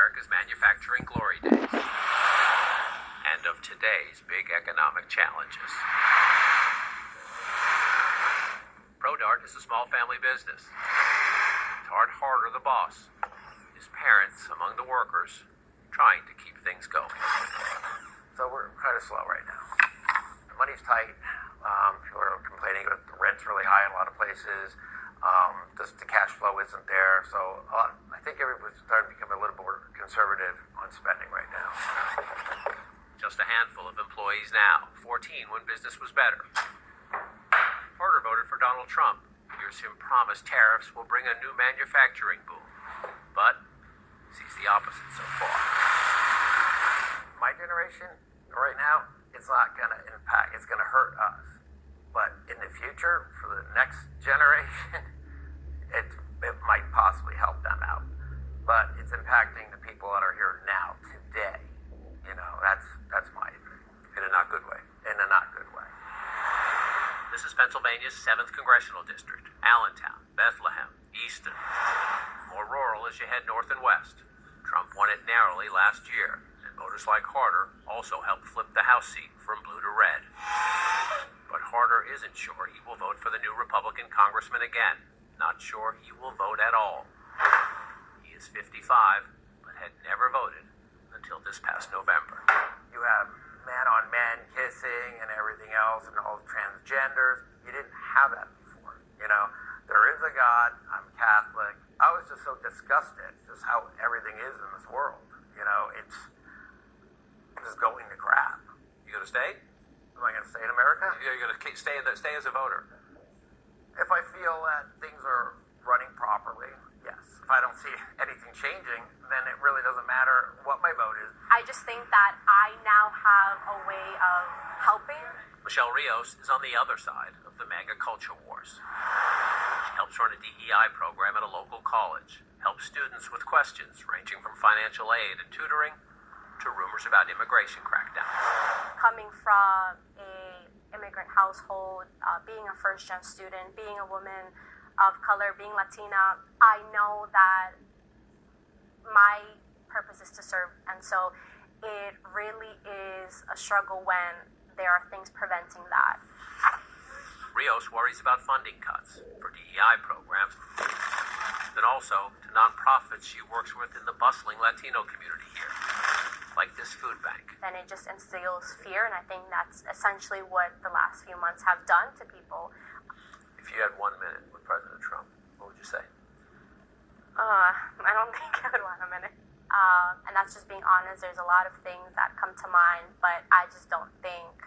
America's manufacturing glory days and of today's big economic challenges. ProDart is a small family business. It's Harder, the boss. His parents among the workers, trying to keep things going. So we're kind of slow right now. The money's tight. People are complaining that the rent's really high in a lot of places. Just the cash flow isn't there. So I think everybody's starting to become a little more conservative on spending right now. Just a handful of employees now. 14 when business was better. Harder voted for Donald Trump. Hears him promise tariffs will bring a new manufacturing boom. But sees the opposite so far. My generation, right now, it's not going to impact, it's going to hurt us. But in the future, for the next generation, it might possibly help them out. But it's impacting the people that are here now, today. You know, that's my thing. In a not good way. In a not good way. This is Pennsylvania's 7th Congressional District. Allentown, Bethlehem, Easton. More rural as you head north and west. Trump won it narrowly last year, and voters like Harder also helped flip the House seat from blue to red. But Harder isn't sure he will vote for the new Republican congressman again. Not sure he will vote at all. He is 55, but had never voted until this past November. You have man-on-man kissing and everything else and all the transgenders. You didn't have that before, you know. There is a God. I'm Catholic. I was just so disgusted just how everything is in this world. You know, it's just going to crap. You gonna stay? Am I going to stay in America? You're gonna stay as a voter. If I feel that things are running properly, yes. If I don't see anything changing, then it really doesn't matter what my vote is. I just think that I now have a way of helping. Michelle Rios is on the other side of the MAGA culture wars. She helps run a DEI program at a local college, helps students with questions ranging from financial aid and tutoring to rumors about immigration crackdowns. Coming from a immigrant household, being a first-gen student, being a woman of color, being Latina, I know that my purpose is to serve, and so it really is a struggle when there are things preventing that. Rios worries about funding cuts for DEI programs, and also to nonprofits she works with in the bustling Latino community here, like this food bank. Then it just instills fear, and I think that's essentially what the last few months have done to people. If you had 1 minute with President Trump, what would you say? I don't think I would want a minute. And that's just being honest. There's a lot of things that come to mind, but I just don't think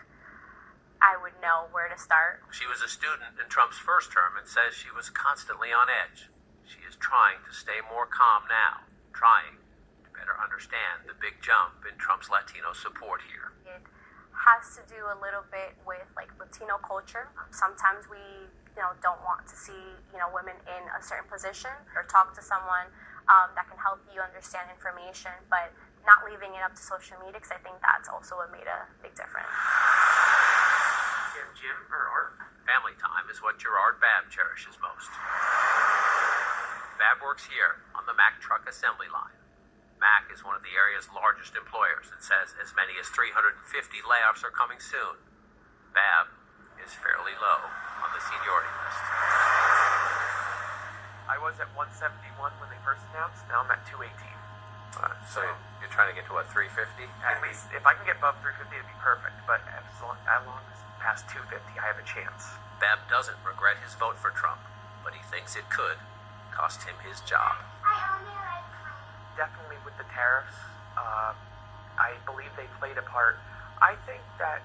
I would know where to start. She was a student in Trump's first term and says she was constantly on edge. She is trying to stay more calm now, trying to better understand the big jump in Trump's Latino support here. It has to do a little bit with like Latino culture. Sometimes we, don't want to see, women in a certain position or talk to someone that can help you understand information, but not leaving it up to social media, because I think that's also what made a big difference. Gym or art? Family time is what Gerard Babb cherishes most. Babb works here on the Mack truck assembly line. Mack is one of the area's largest employers and says as many as 350 layoffs are coming soon. Babb is fairly low on the seniority list. I was at 171 when they first announced. Now I'm at 218. So you're trying to get to what, 350? At least, if I can get above 350, it'd be perfect. But as long as past 250, I have a chance. Babb doesn't regret his vote for Trump, but he thinks it could cost him his job. Definitely with the tariffs, I believe they played a part. I think that,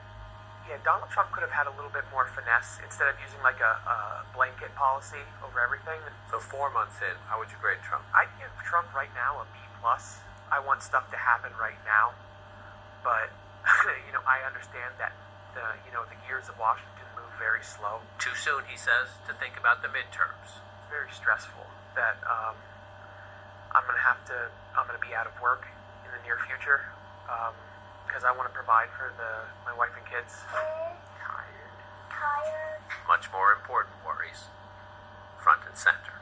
Donald Trump could have had a little bit more finesse instead of using like a blanket policy over everything. So 4 months in, how would you grade Trump? I'd give Trump right now a B+. I want stuff to happen right now, but I understand that the gears of Washington move very slow. Too soon, he says, to think about the midterms. It's very stressful that I'm gonna be out of work in the near future because I want to provide for my wife and kids. Much more important worries, front and center.